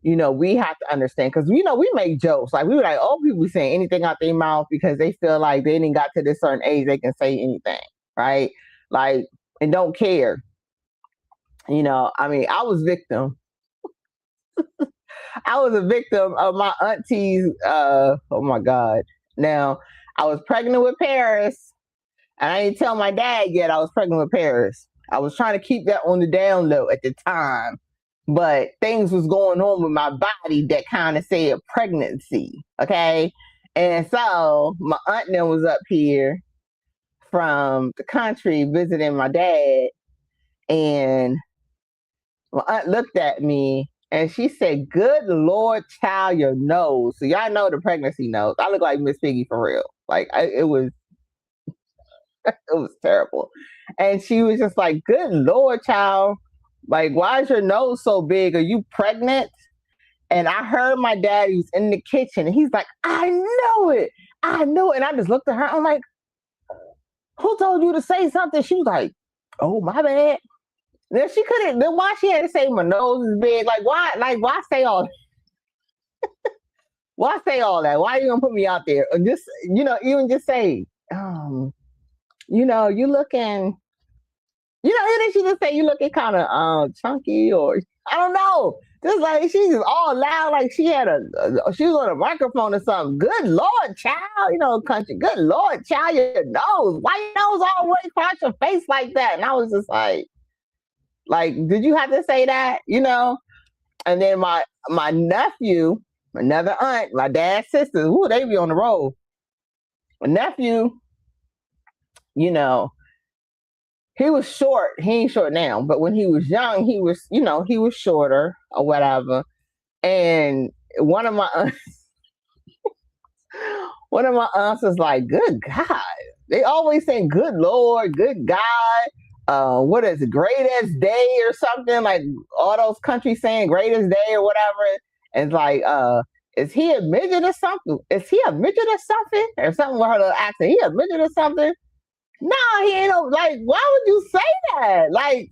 you know, we have to understand because, you know, we make jokes. Like, we were like, oh, people saying anything out their mouth because they feel like they didn't got to this certain age, they can say anything, right? Like, and don't care. You know, I mean, I was victim. I was a victim of my auntie's, oh my God. Now, I was pregnant with Paris, and I didn't tell my dad yet I was pregnant with Paris. I was trying to keep that on the down low at the time, but things was going on with my body that kind of said pregnancy, okay? And so my aunt then was up here from the country visiting my dad, and my aunt looked at me and she said, "Good Lord, child, your nose." So y'all know the pregnancy nose. I look like Miss Piggy for real. Like it was, it was terrible. And she was just like, "Good Lord, child, like why is your nose so big? Are you pregnant?" And I heard my dad, he was in the kitchen, and he's like, "I know it, I know it." And I just looked at her. I'm like, "Who told you to say something?" She was like, "Oh, my bad." Then she couldn't. Then why she had to say my nose is big? Like why? Like why say all? Why say all that? Why are you gonna put me out there? Or just, you know, even just say, you know, you looking, you know, even if she just say you looking kind of chunky, or I don't know. Just like she's just all loud, like she had she was on a microphone or something. Good Lord, child, you know, country. Good Lord, child, your nose. Why your nose all the way across your face like that? And I was just like, did you have to say that? You know? And then my nephew, another aunt, my dad's sister, ooh, they be on the road. My nephew, you know, he was short. He ain't short now, but when he was young, he was, you know, he was shorter or whatever. And one of my aunts, one of my aunts was like, "Good God." They always say good Lord, good God. What is it, greatest day or something? Like all those countries saying greatest day or whatever. And it's like, is he a midget or something? Is he a midget or something? Or something with her little accent. He a midget or something? No, he ain't no, like, why would you say that? Like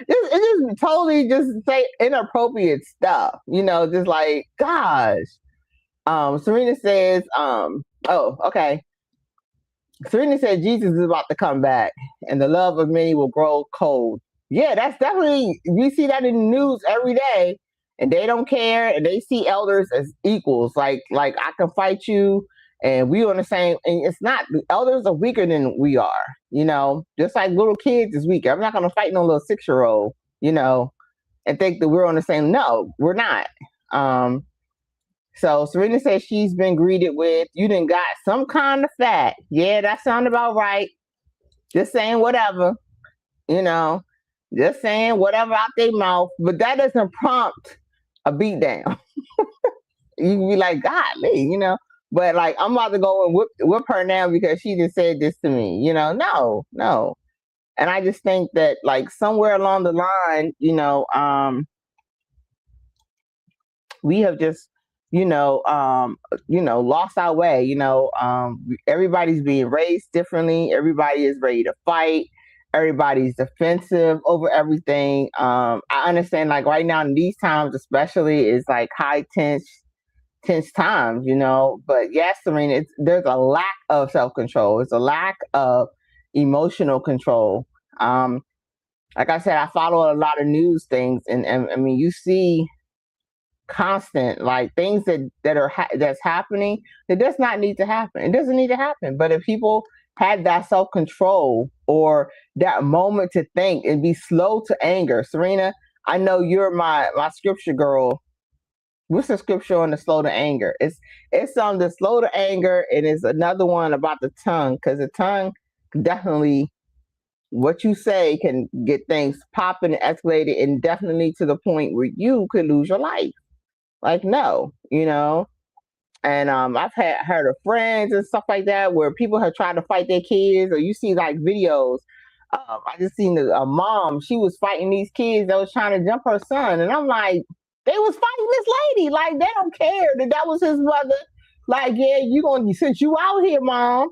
it just totally just say inappropriate stuff, you know, just like gosh. Serena says, oh, okay. Serena said Jesus is about to come back and the love of many will grow cold. Yeah, that's definitely, we see that in the news every day, and they don't care, and they see elders as equals. Like I can fight you, and we on the same, and it's not, the elders are weaker than we are, you know, just like little kids is weaker. I'm not gonna fight no little 6-year-old, you know, and think that we're on the same. No, we're not. So Serena says she's been greeted with, "You done got some kind of fat." Yeah, that sounds about right. Just saying whatever, you know, just saying whatever out their mouth, but that doesn't prompt a beat down. You can be like, "Golly," you know. But like, I'm about to go and whip her now because she just said this to me, you know. No, no. And I just think that like somewhere along the line, we have just, lost our way. Everybody's being raised differently. Everybody is ready to fight. Everybody's defensive over everything. I understand, like right now in these times, especially, is like high tense times, But yes, I mean, there's a lack of self control. It's a lack of emotional control. Like I said, I follow a lot of news things, and I mean, you see constant like things that's happening that does not need to happen. It doesn't need to happen. But if people had that self control or that moment to think and be slow to anger, Serena, I know you're my scripture girl. What's the scripture on the slow to anger? It's on the slow to anger, and it's another one about the tongue, because the tongue definitely, what you say can get things popping and escalated, and definitely to the point where you could lose your life. Like, no, And I've heard of friends and stuff like that where people have tried to fight their kids, or you see like videos. I just seen a mom. She was fighting these kids that was trying to jump her son, and I'm like, they was fighting this lady. Like, they don't care that was his mother. Like, yeah, since you out here, mom,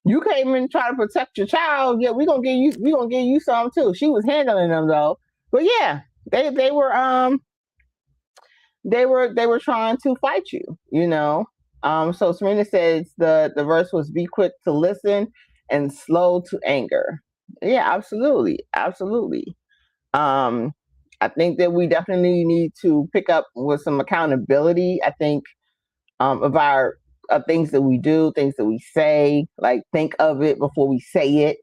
you came in trying to protect your child. Yeah, we gonna give you some too. She was handling them though, but yeah, they were trying to fight you. So Serena says the verse was, be quick to listen and slow to anger. Yeah, absolutely. Absolutely. Um, I think that we definitely need to pick up with some accountability. I think of our things that we do, things that we say, like think of it before we say it,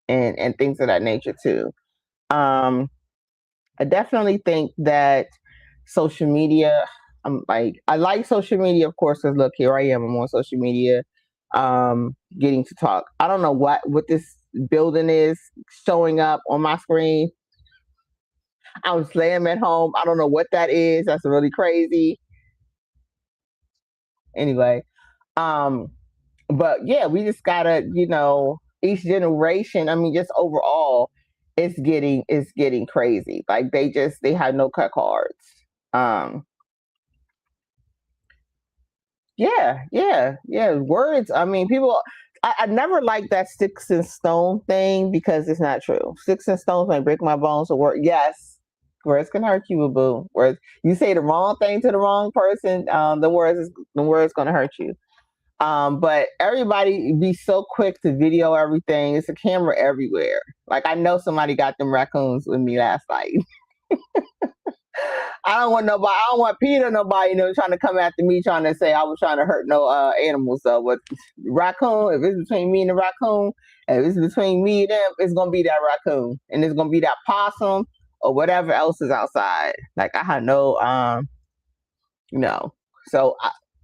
and things of that nature too. Um, I definitely think that social media. I like social media, of course, because look, here I am. I'm on social media, getting to talk. I don't know what this building is showing up on my screen. I was laying at home. I don't know what that is. That's really crazy. Anyway, um, but yeah, we just gotta, each generation. I mean, just overall, it's getting crazy. Like they have no cut cards. Um, yeah, yeah, yeah. Words. I mean, people. I never liked that sticks and stone thing because it's not true. Sticks and stones may break my bones. Or word. Yes, words can hurt you, boo. Words. You say the wrong thing to the wrong person. The words gonna hurt you. But everybody be so quick to video everything. It's a camera everywhere. Like, I know somebody got them raccoons with me last night. I don't want nobody. I don't want Peter. Nobody, trying to come after me, trying to say I was trying to hurt no animals. So, but raccoon, if it's between me and the raccoon, if it's between me and them, it's gonna be that raccoon, and it's gonna be that possum or whatever else is outside. Like, I had no, no. So,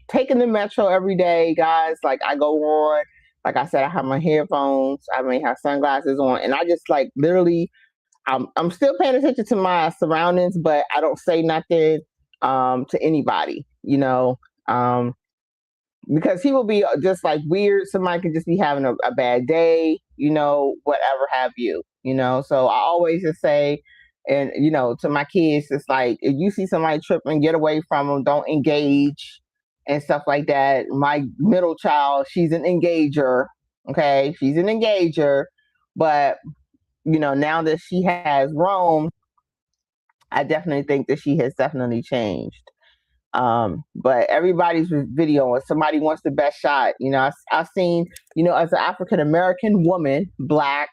taking the metro every day, guys. Like, I go on. Like I said, I have my headphones. I may have sunglasses on, and I just like literally I'm still paying attention to my surroundings, but I don't say nothing to anybody, because he will be just like weird. Somebody could just be having a bad day, whatever have you. So I always just say, and to my kids, it's like, if you see somebody tripping, get away from them, don't engage and stuff like that. My middle child, she's an engager. Okay, she's an engager, but now that she has grown, I definitely think that she has definitely changed. But everybody's video, if somebody wants the best shot, I've seen, as an African American woman, Black,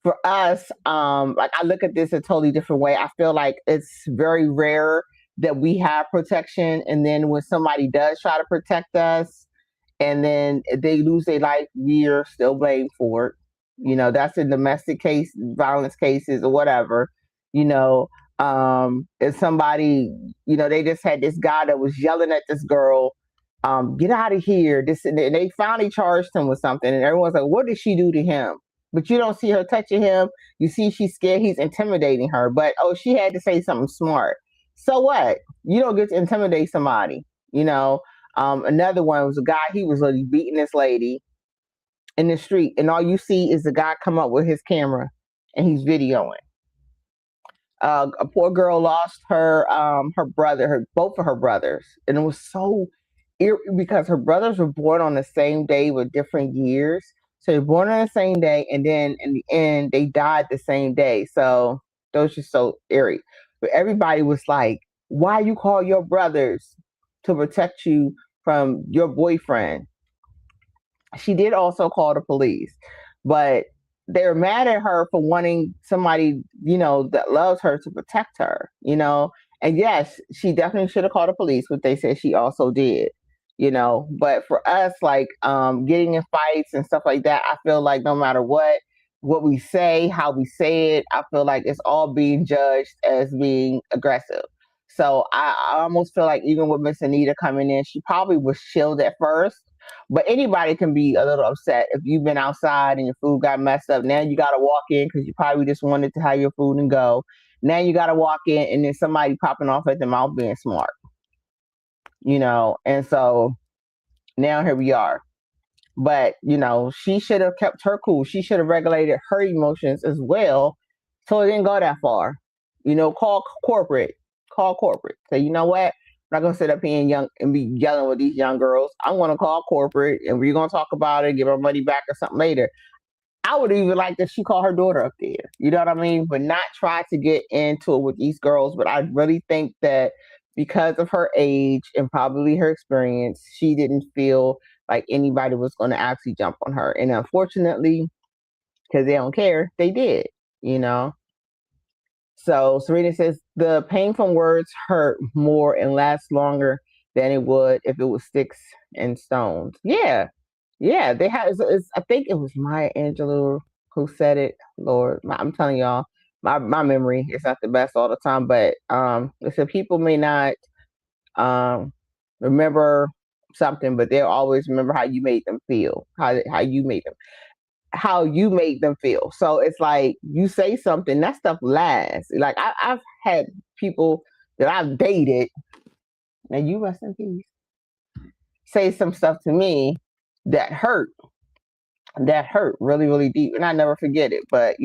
for us, like, I look at this a totally different way. I feel like it's very rare that we have protection, and then when somebody does try to protect us, and then they lose their life, we're still blamed for it. That's in domestic case, violence cases, or whatever. You know, if somebody, they just had this guy that was yelling at this girl, get out of here. This, and they finally charged him with something, and everyone's like, what did she do to him? But you don't see her touching him. You see she's scared. He's intimidating her. But, oh, she had to say something smart. So what? You don't get to intimidate somebody. Another one was a guy. He was really beating this lady in the street, and all you see is the guy come up with his camera, and he's videoing. A poor girl lost her brother, both of her brothers, and it was so because her brothers were born on the same day with different years. So they're born on the same day, and then in the end, they died the same day. So that was just so eerie. But everybody was like, "Why you call your brothers to protect you from your boyfriend?" She did also call the police, but they were mad at her for wanting somebody, that loves her to protect her. And yes, she definitely should have called the police, but they said she also did. But for us, like, getting in fights and stuff like that, I feel like no matter what we say, how we say it, I feel like it's all being judged as being aggressive. So I almost feel like even with Miss Anita coming in, she probably was chilled at first. But anybody can be a little upset if you've been outside and your food got messed up. Now you got to walk in because you probably just wanted to have your food and go. Now you got to walk in and then somebody popping off at the mouth being smart, And so now here we are. But, she should have kept her cool. She should have regulated her emotions as well. So it didn't go that far. Call corporate. Call corporate. Say, you know what? I'm not gonna sit up here and be yelling with these young girls. I'm gonna call corporate and we're gonna talk about it, give her money back or something later. I would even like that she call her daughter up there. You know what I mean? But not try to get into it with these girls. But I really think that because of her age and probably her experience, she didn't feel like anybody was going to actually jump on her. And unfortunately, because they don't care, they did, So Serena says the pain from words hurt more and lasts longer than it would if it was sticks and stones. Yeah. Yeah. They had, I think it was Maya Angelou who said it. Lord, I'm telling y'all, my memory is not the best all the time, but it said people may not remember something, but they'll always remember how you made them feel, how you made them feel. So it's like you say something, that stuff lasts. Like I've had people that I've dated, and you rest in peace, say some stuff to me that hurt really, really deep, and I never forget it. But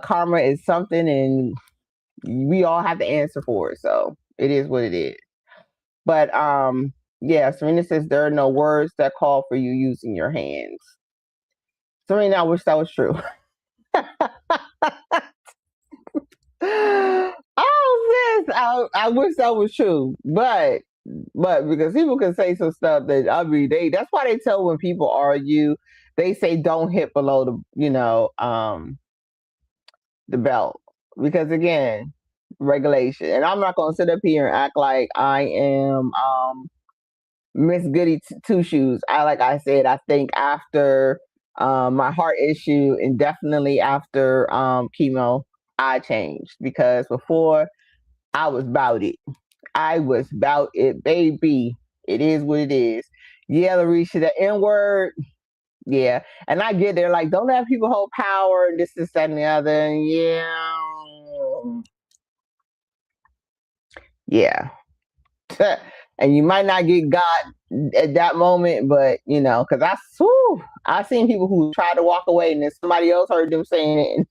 karma is something, and we all have to answer for it. So it is what it is. But yeah, Serena says there are no words that call for you using your hands. Serena, I wish that was true. Oh, sis, I wish that was true. But because people can say some stuff that that's why they tell when people argue, they say don't hit below the belt. Because again, regulation. And I'm not gonna sit up here and act like I am Miss Goody Two Shoes. Like I said, I think after my heart issue and definitely after chemo, I changed because before I was about it. I was about it, baby. It is what it is. Yeah, Larisha, the N word. Yeah. And I get there, like, don't let people hold power and this, that, and the other. And yeah. And you might not get God at that moment, but because I've seen people who tried to walk away and then somebody else heard them saying it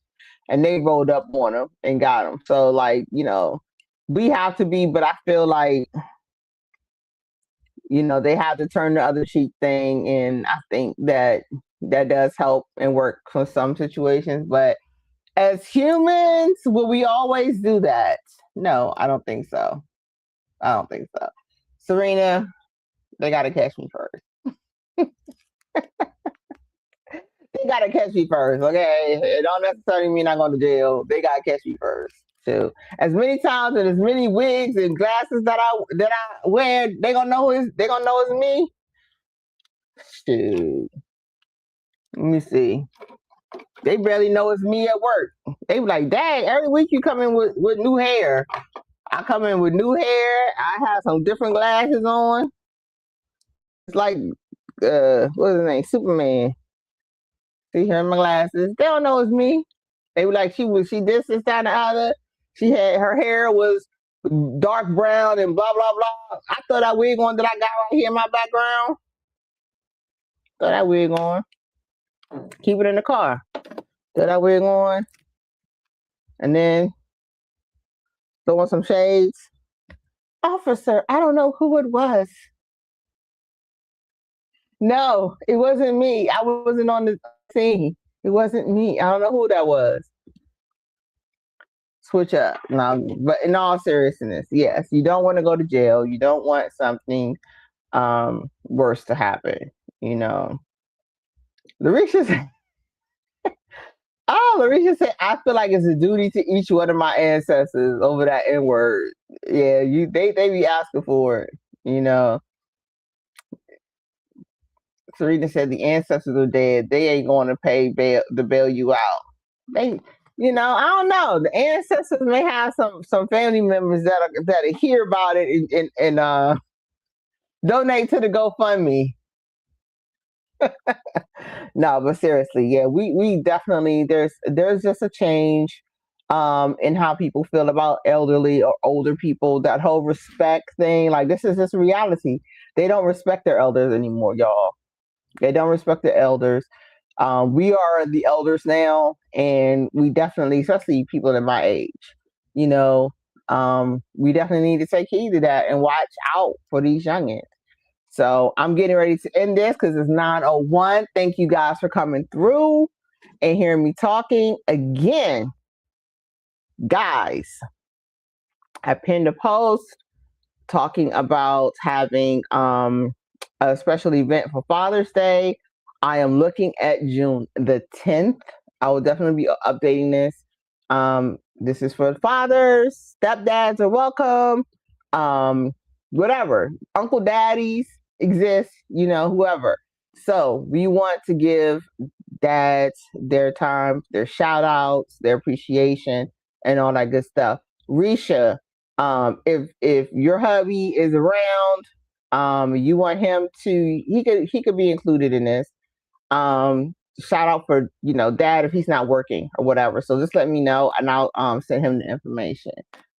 and they rolled up on them and got them. So like, we have to be, but I feel like, they have to turn the other cheek thing. And I think that does help and work for some situations. But as humans, will we always do that? No, I don't think so. Serena, they got to catch me first. They got to catch me first, okay? It don't necessarily mean I'm going to jail. They got to catch me first, too. As many times and as many wigs and glasses that I wear, they gonna know it's me. Shoot. Let me see. They barely know it's me at work. They be like, dang, every week you come in with new hair. I come in with new hair. I have some different glasses on. It's like, what's his name? Superman. See her in my glasses. They don't know it's me. They were like, she this, that, and the other. Her hair was dark brown and blah, blah, blah. I thought that wig on that I got right here in my background. Throw that wig on. Keep it in the car. Throw that wig on. And then throw on some shades. Officer, I don't know who it was. No, it wasn't me. I wasn't on the scene. It wasn't me. I don't know who that was. Switch up. No, but in all seriousness, yes, you don't want to go to jail. You don't want something worse to happen. Larisha said, Larisha said, I feel like it's a duty to each one of my ancestors over that N word. Yeah, they be asking for it, Serena said the ancestors are dead. They ain't going to pay to bail you out. I don't know. The ancestors may have some family members that hear about it and donate to the GoFundMe. No, but seriously, yeah, we definitely there's just a change in how people feel about elderly or older people. That whole respect thing, like this is just reality. They don't respect their elders anymore, y'all. They don't respect the elders. We are the elders now, and we definitely, especially people in my age, you know, we definitely need to take heed to that and watch out for these youngins. So I'm getting ready to end this because it's 9:01. Thank you guys for coming through and hearing me talking again. Guys, I pinned a post talking about having a special event for Father's Day. I am looking at June the 10th. I will definitely be updating this. This is for fathers, stepdads are welcome. Whatever, uncle daddies exist, whoever. So we want to give dads their time, their shout outs, their appreciation, and all that good stuff. Risha, if your hubby is around, you want him to, he could be included in this. Shout out for dad if he's not working or whatever. So just let me know and I'll send him the information.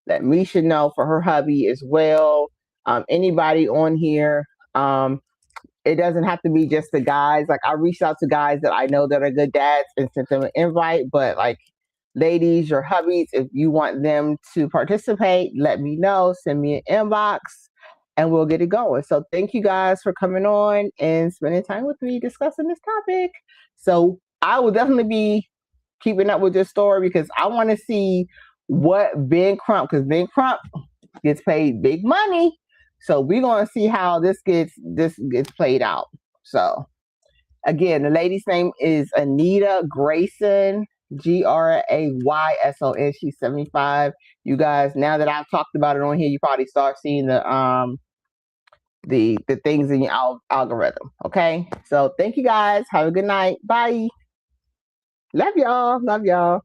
Let Misha know for her hubby as well. Anybody on here, it doesn't have to be just the guys. Like I reached out to guys that I know that are good dads and sent them an invite, but like ladies, your hubbies, if you want them to participate, let me know. Send me an inbox and we'll get it going. So thank you guys for coming on and spending time with me discussing this topic. So I will definitely be keeping up with this story because I want to see what Ben Crump, because Ben Crump gets paid big money. So we're gonna see how this gets played out. So again, the lady's name is Anita Grayson, Grayson. She's 75. You guys, now that I've talked about it on here, you probably start seeing the things in your algorithm. Okay. So thank you guys. Have a good night. Bye. Love y'all. Love y'all.